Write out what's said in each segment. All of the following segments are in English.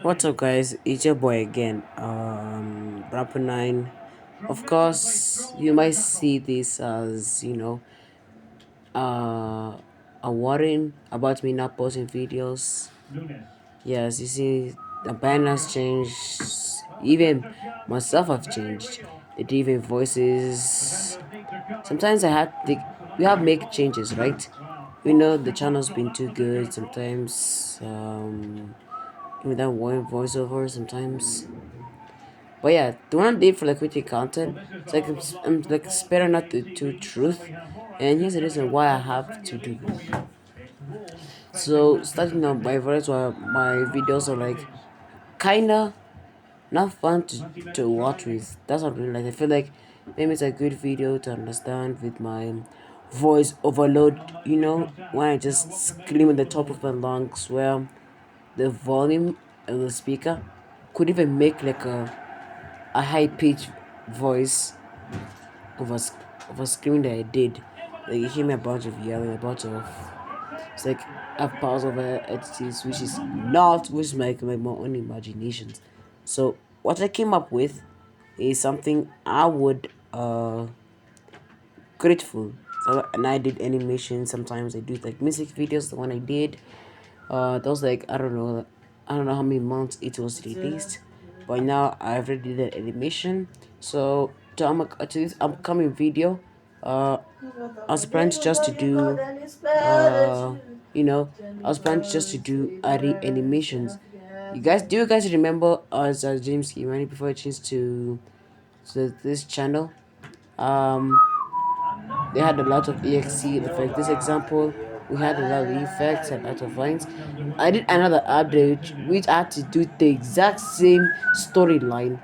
What's up, guys? It's your boy again, Rapper 9. Of course, you might see this as, uh, a warning about me not posting videos. Yes, you see, the band has changed. Even myself have changed. The different voices. Sometimes we have make changes, right? We know the channel's been too good. Sometimes, even that one voiceover sometimes. But yeah, the one I did for like creating content, it's like I'm like sparing out to truth, and here's the reason why I have to do this. So starting out my videos, my videos are like kinda not fun to watch with. That's what I mean. Like I feel like maybe it's a good video to understand with my voice overload. When I just scream at the top of my lungs, where the volume of the speaker could even make like a high pitched voice of of a screaming that I did. Like you hear me a bunch of yelling, a bunch of it's like a pause over entities which is like my own imaginations. So what I came up with is something I would grateful. So and I did animation, sometimes I do like music videos, the one I did. That was like I don't know how many months it was released, but now I already did an animation. So to this upcoming video, I was planning just to do, you know, I was planning just to do animations. Do you guys remember us as James Kimani before I changed to this channel? Um, they had a lot of EXC effects. This example, we had a lot of effects and a lot of lines. I did another update which had to do the exact same storyline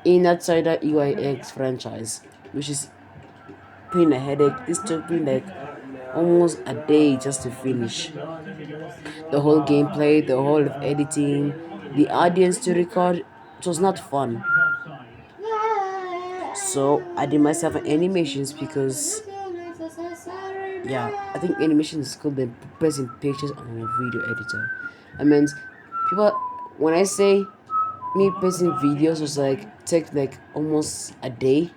in Outsider EYX franchise, which is pain a headache. This took me like almost a day just to finish the whole gameplay, the whole of editing, the audience to record. It was not fun. So I did myself an animations because yeah, I think animation is called the present pictures on a video editor. I mean, people when I say me posting videos was like take like almost a day.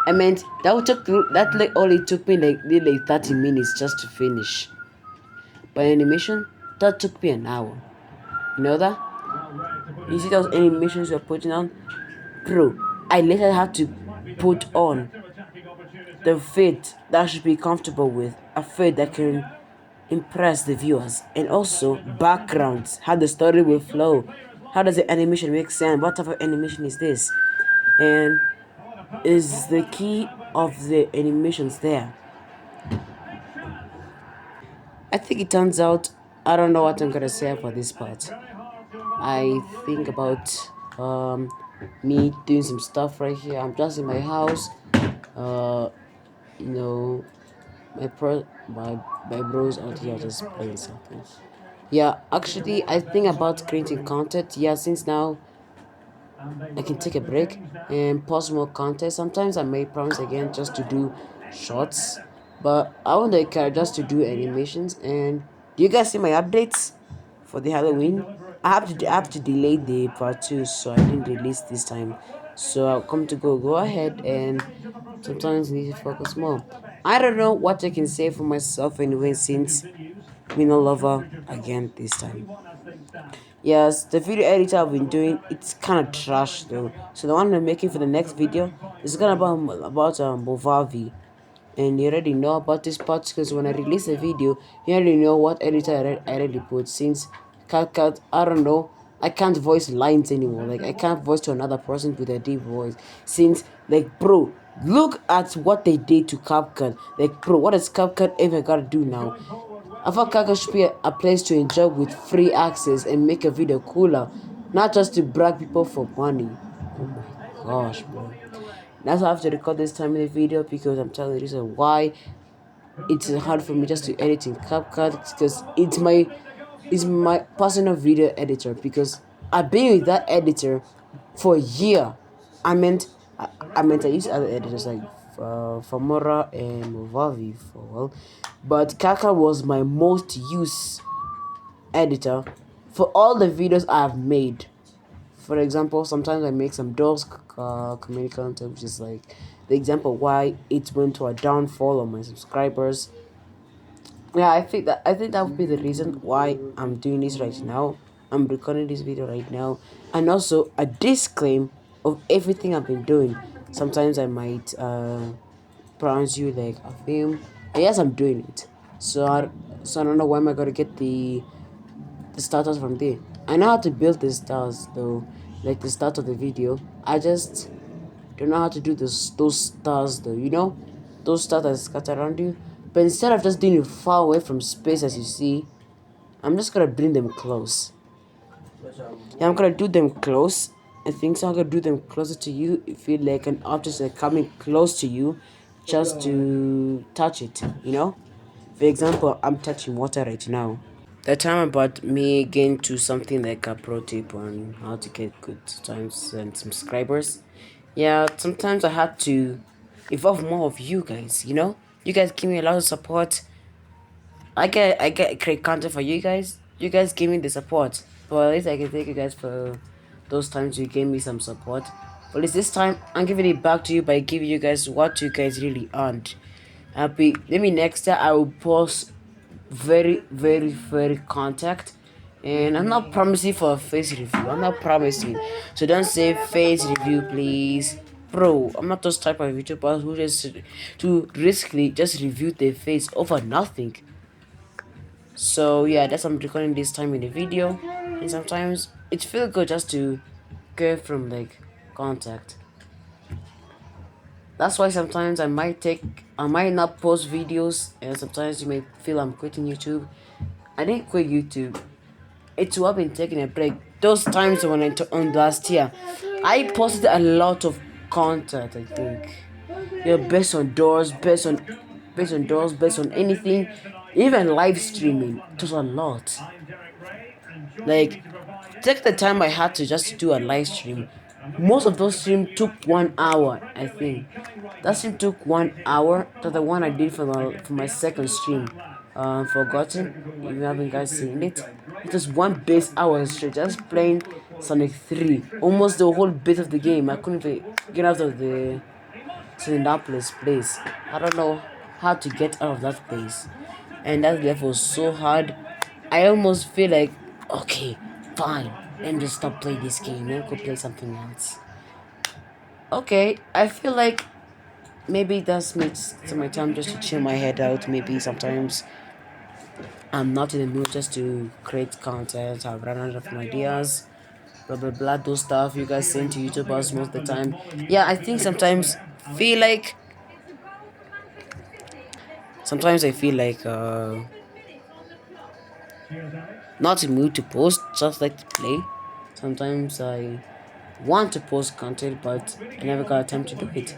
I meant that like only took me like nearly 30 minutes just to finish. But animation that took me an hour. You know that? You see those animations you're putting on? Bro, I later had to put on the fit that I should be comfortable with, a fit that can impress the viewers, and also backgrounds, how the story will flow, how does the animation make sense, what type of animation is this, and is the key of the animations there. I think it turns out I don't know what I'm gonna say for this part. I think about um me doing some stuff right here. I'm just in my house. Uh, you know, my bros out here just playing something. Yeah, actually, I think about creating content. Yeah, since now I can take a break and post more content. Sometimes I may promise again just to do shorts, but I want to care just to do animations. And do you guys see my updates for the Halloween? I have to delay the part two, so I didn't release this time. So I'll come to go ahead and sometimes need to focus more. I don't know what I can say for myself anyway since we no lover again this time. Yes, the video editor I've been doing it's kind of trash though. So the one I'm making for the next video is gonna about Movavi, and you already know about this part because when I release a video, you already know what editor I already put. Since CapCut, I don't know, I can't voice lines anymore. Like I can't voice to another person with a deep voice. Since like bro, look at what they did to CapCut. Like bro, what does CapCut even gotta do now? I thought Kaka should be a place to enjoy with free access and make a video cooler, not just to brag people for money. Oh my gosh, bro. That's why I have to record this time in the video because I'm telling you the reason why it's hard for me just to edit in CapCut because it's my personal video editor because I've been with that editor for a year. I meant I meant I used other editors like Famora and Movavi for a while, but Kaka was my most used editor for all the videos I've made. For example, sometimes I make some dolls community content, which is like the example why it went to a downfall of my subscribers. Yeah, I think that would be the reason why I'm doing this right now. I'm recording this video right now, and also a disclaim of everything I've been doing. Sometimes I might pronounce you like a film. And yes, I'm doing it. So I don't know why am I gonna get the starters from there. I know how to build the stars though, like the start of the video. I just don't know how to do those stars though, those stars that scatter around you. But instead of just doing it far away from space as you see, I'm just gonna bring them close. Yeah, I'm gonna do them close. I think so. I'm gonna do them closer to you. You feel like an object is coming close to you, just to touch it. For example, I'm touching water right now. The time about me getting to something like a pro tip on how to get good times and subscribers. Yeah, sometimes I had to involve more of you guys. You guys give me a lot of support. I get great content for you guys. You guys give me the support. But at least I can thank you guys for those times you gave me some support. But at least this time I'm giving it back to you by giving you guys what you guys really earned. Happy. Maybe next time I will post very, very, very contact. And I'm not promising for a face review. I'm not promising. So don't say face review, please. Bro, I'm not those type of YouTubers who just to riskly just review their face over nothing. So yeah, that's I'm recording this time in the video. And sometimes it feels good just to go from like contact. That's why sometimes I might not post videos, and sometimes you may feel I'm quitting YouTube. I didn't quit YouTube. It's what I've been taking a break. Those times when on last year, I posted a lot of content. I think, yeah, based on doors, based on anything, even live streaming. It was a lot. Like, take the time I had to just do a live stream. Most of those streams took 1 hour, I think. That stream took 1 hour. That's the one I did for my second stream. Forgotten. If you haven't guys seen it, it was one base hour straight, just playing Sonic 3. Almost the whole bit of the game. I couldn't even get out of the Cinepolis place. I don't know how to get out of that place. And that level was so hard. I almost feel like, okay, fine. Let me just stop playing this game and go play something else. Okay, I feel like maybe that's makes my time just to chill my head out. Maybe sometimes I'm not in the mood just to create content. I've run out of ideas. Blah blah blah. Those stuff you guys send to YouTubers most of the time. Yeah, I think feel like sometimes I feel like not in mood to post, just like to play. Sometimes I want to post content, but I never got time to do it.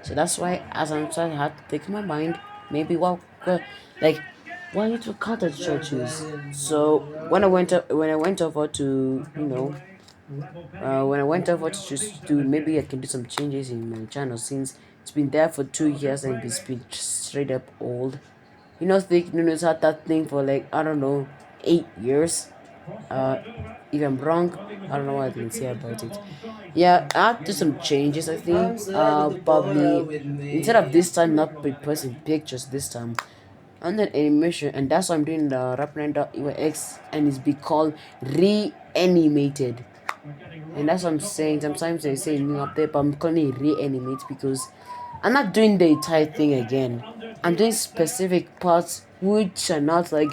So that's why, as I'm trying, I had to think in my mind, maybe like, what little content should I choose? So when I went over to, when I went over to choose to maybe I can do some changes in my channel since it's been there for 2 years and it's been straight up old. Thick Nunes had that thing for like, I don't know, 8 years. Uh, if I'm wrong, I don't know what I can say about it. Yeah, I had to do some changes, I think. Probably instead of this time not posting pictures this time, and then animation, and that's why I'm doing the Rapnine.ex, and it's be called reanimated. And that's what I'm saying. Sometimes they say new update, but I'm calling it reanimate because I'm not doing the entire thing again. I'm doing specific parts which are not like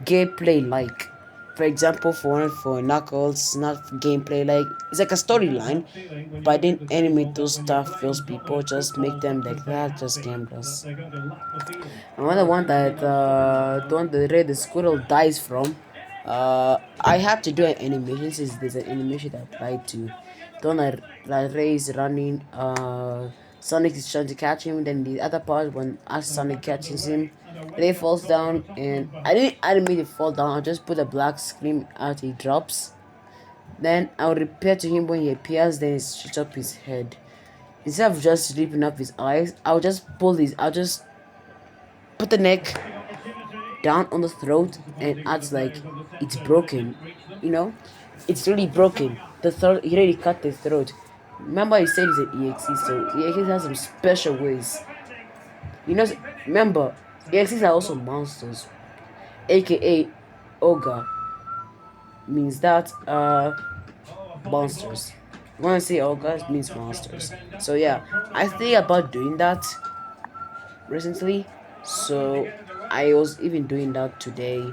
gameplay like. For example, for Knuckles, not gameplay like, it's like a storyline, but I didn't animate those stuff. Those people just make them like that, just gamblers. Another one that the one that Red the Squirrel dies from. I have to do an animation since there's an animation that applied to Donald like Ray is running. Sonic is trying to catch him. Then the other part when as Sonic catches him, Ray falls down, and I didn't animate it fall down. I just put a black screen out. He drops. Then I'll repair to him when he appears. Then he shoots up his head. Instead of just ripping up his eyes, I'll just I'll just put the neck down on the throat and acts like it's broken. it's really broken. The throat, he really cut the throat. Remember, he said it's an EXE, so EXE has some special ways. You know, remember, EXEs are also monsters, aka Ogre means that monsters. When I say Ogre, it means monsters. So yeah, I think about doing that recently. So I was even doing that today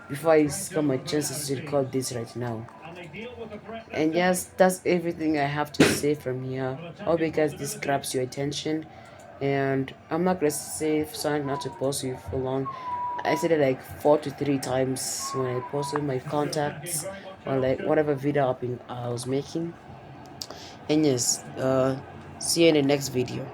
before I got my chances to record this right now. And yes, that's everything I have to say from here. Hope you guys this grabs your attention. And I'm not gonna say something not to post you for long. I said it like 4 to 3 times when I posted my contacts or like whatever video I was making. And yes, see you in the next video.